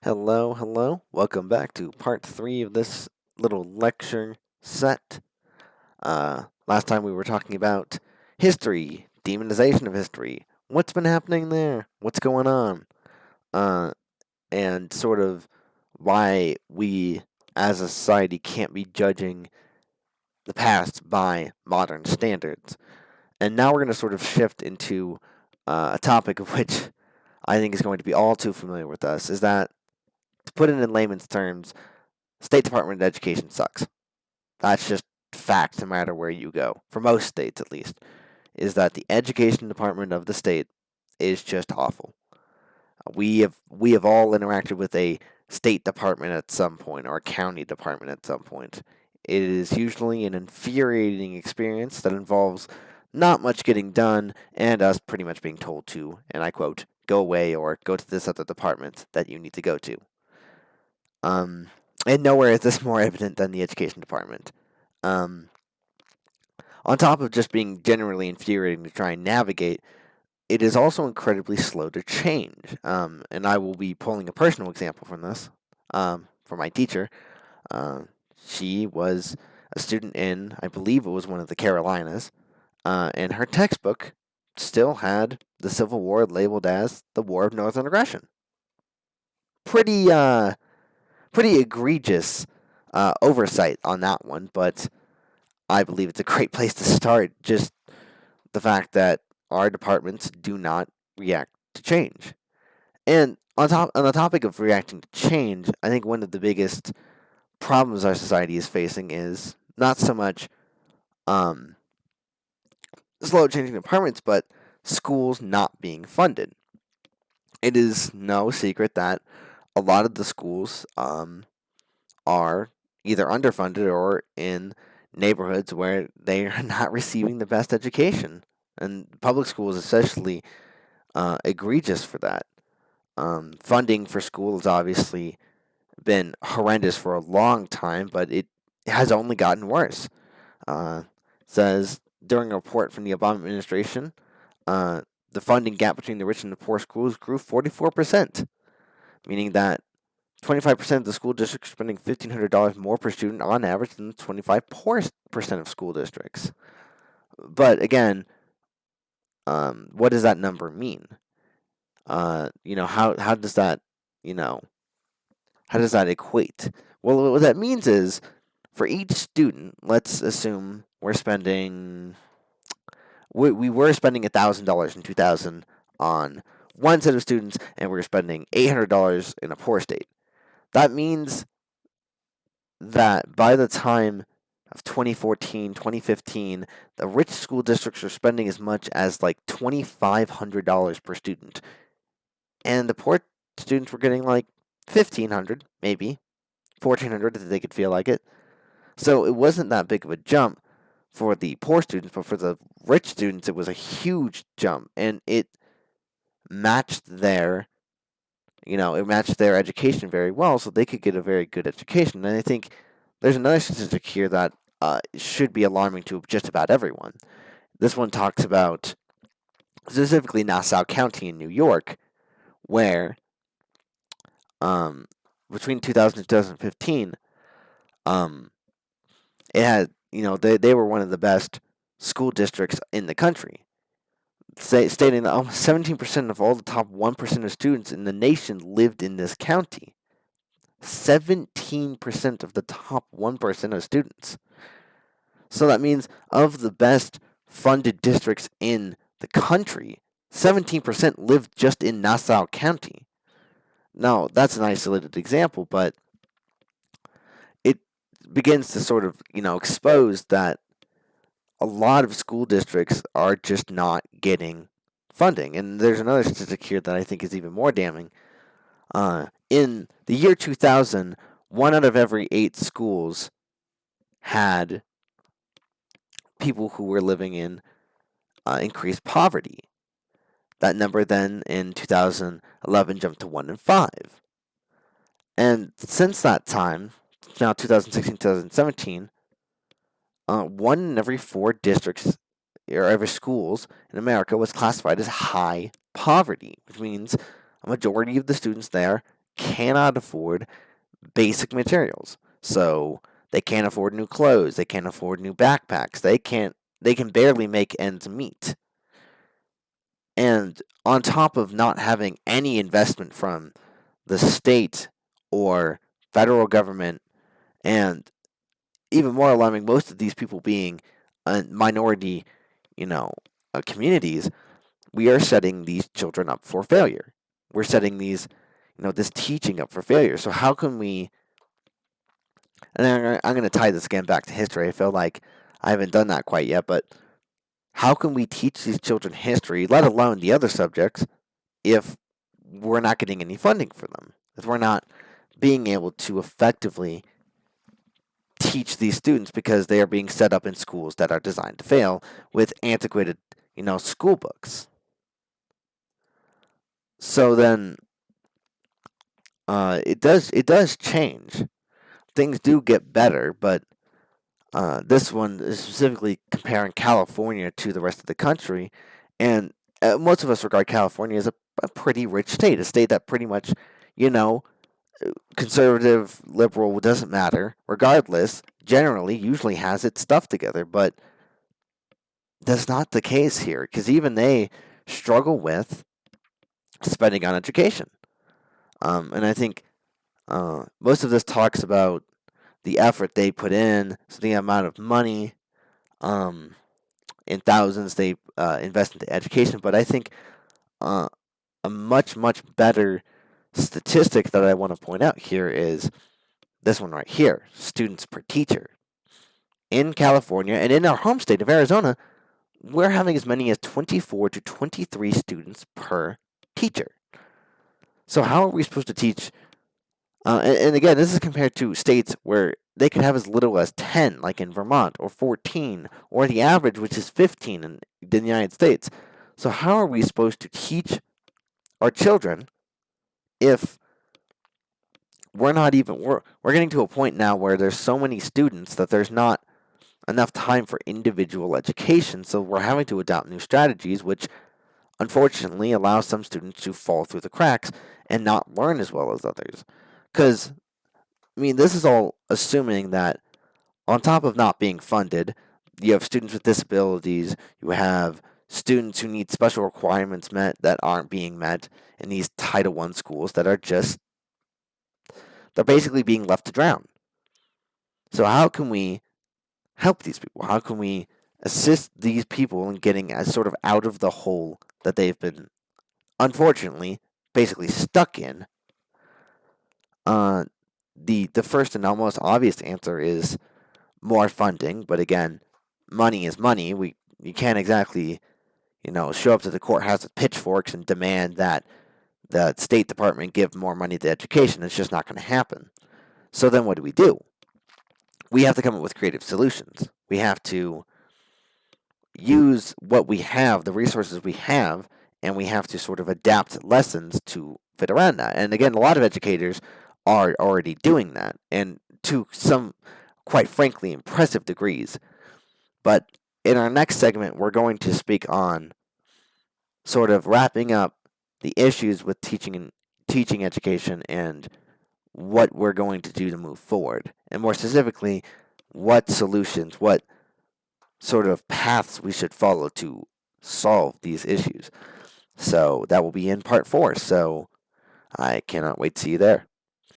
Hello, hello. Welcome back to part 3 of this little lecture set. Last time we were talking about history, demonization of history, what's been happening there, what's going on, uh, and sort of why we as a society can't be judging the past by modern standards. And now we're going to sort of shift into a topic of which I think is going to be all too familiar with us, is that, to put it in layman's terms, State Department of Education sucks. That's just fact no matter where you go. For most states, at least, is that the education department of the state is just awful. We have all interacted with a state department at some point or a county department at some point. It is usually an infuriating experience that involves not much getting done and us pretty much being told to, and I quote, go away or go to this other department that you need to go to. Um, and nowhere is this more evident than the education department. Um, on top of just being generally infuriating to try and navigate, it is also incredibly slow to change. And I will be pulling a personal example from this. For my teacher, uh, she was a student in, I believe it was one of the Carolinas, and her textbook still had the Civil War labeled as the War of Northern Aggression. Pretty, pretty egregious oversight on that one, but I believe it's a great place to start. Just the fact that our departments do not react to change. And on the topic of reacting to change, I think one of the biggest problems our society is facing is not so much um, slow changing departments, but schools not being funded. It is no secret that a lot of the schools are either underfunded or in neighborhoods where they are not receiving the best education. And public schools, especially, egregious for that. Funding for schools obviously been horrendous for a long time, but it has only gotten worse. Says during a report from the Obama administration, the funding gap between the rich and the poor schools grew 44%, meaning that 25% of the school districts are spending $1,500 more per student on average than the 25% of school districts. But again, what does that number mean? How does that, you know, how does that equate? Well, what that means is for each student, let's assume we were spending $1,000 in 2000 on one set of students, and we are spending $800 in a poor state. That means that by the time of 2014, 2015, the rich school districts are spending as much as like $2,500 per student, and the poor students were getting like 1,500, maybe 1,400 if they could feel like it. So it wasn't that big of a jump for the poor students, but for the rich students, it was a huge jump, and it matched their, it matched their education very well, so they could get a very good education. And I think there's another statistic here that should be alarming to just about everyone. This one talks about specifically Nassau County in New York, where between 2000 and 2015, it had, they were one of the best school districts in the country, stating that almost 17% of all the top 1% of students in the nation lived in this county. 17% of the top 1% of students. So that means of the best funded districts in the country, 17% live just in Nassau County. Now, that's an isolated example, but it begins to sort of, expose that a lot of school districts are just not getting funding. And there's another statistic here that I think is even more damning. In the year 2000, 1 out of every 8 schools had people who were living in increased poverty. That number then in 2011 jumped to 1 in 5. And since that time, now 2016, 2017, 1 in every 4 districts or every schools in America was classified as high poverty, which means a majority of the students there cannot afford basic materials. So they can't afford new clothes, they can't afford new backpacks, they can barely make ends meet. And on top of not having any investment from the state or federal government, and even more alarming, most of these people being minority, you know, communities, we are setting these children up for failure. We're setting this teaching up for failure. So how can we? And I'm going to tie this again back to history. I feel like I haven't done that quite yet, but how can we teach these children history, let alone the other subjects, if we're not getting any funding for them? If we're not being able to effectively teach these students because they are being set up in schools that are designed to fail with antiquated, school books. So then, it does change. Things do get better, but this one is specifically comparing California to the rest of the country, and most of us regard California as a pretty rich state, a state that pretty much, you know, conservative, liberal, doesn't matter. Regardless, generally, usually has its stuff together, but that's not the case here, because even they struggle with spending on education. And I think most of this talks about the effort they put in, so the amount of money um, in thousands they invest into education. But I think uh, a much, much better statistic that I want to point out here is this one right here: students per teacher. In California and in our home state of Arizona, we're having as many as 24 to 23 students per teacher. So how are we supposed to teach? And again, this is compared to states where they could have as little as 10, like in Vermont, or 14, or the average, which is 15 in the United States. So how are we supposed to teach our children if we're getting to a point now where there's so many students that there's not enough time for individual education, so we're having to adopt new strategies, which unfortunately allows some students to fall through the cracks and not learn as well as others. Because, this is all assuming that on top of not being funded, you have students with disabilities, you have students who need special requirements met that aren't being met in these Title I schools that are they're basically being left to drown. So how can we help these people? How can we assist these people in getting as sort of out of the hole that they've been, unfortunately, basically stuck in? The first and almost obvious answer is more funding, but again, money is money. You can't exactly, show up to the courthouse with pitchforks and demand that the State Department give more money to education. It's just not going to happen. So then what do? We have to come up with creative solutions. We have to use what we have, the resources we have, and we have to sort of adapt lessons to fit around that. And again, a lot of educators are already doing that, and to some, quite frankly, impressive degrees. But in our next segment, we're going to speak on sort of wrapping up the issues with teaching education and what we're going to do to move forward. And more specifically, what solutions, what sort of paths we should follow to solve these issues. So that will be in part 4. So I cannot wait to see you there.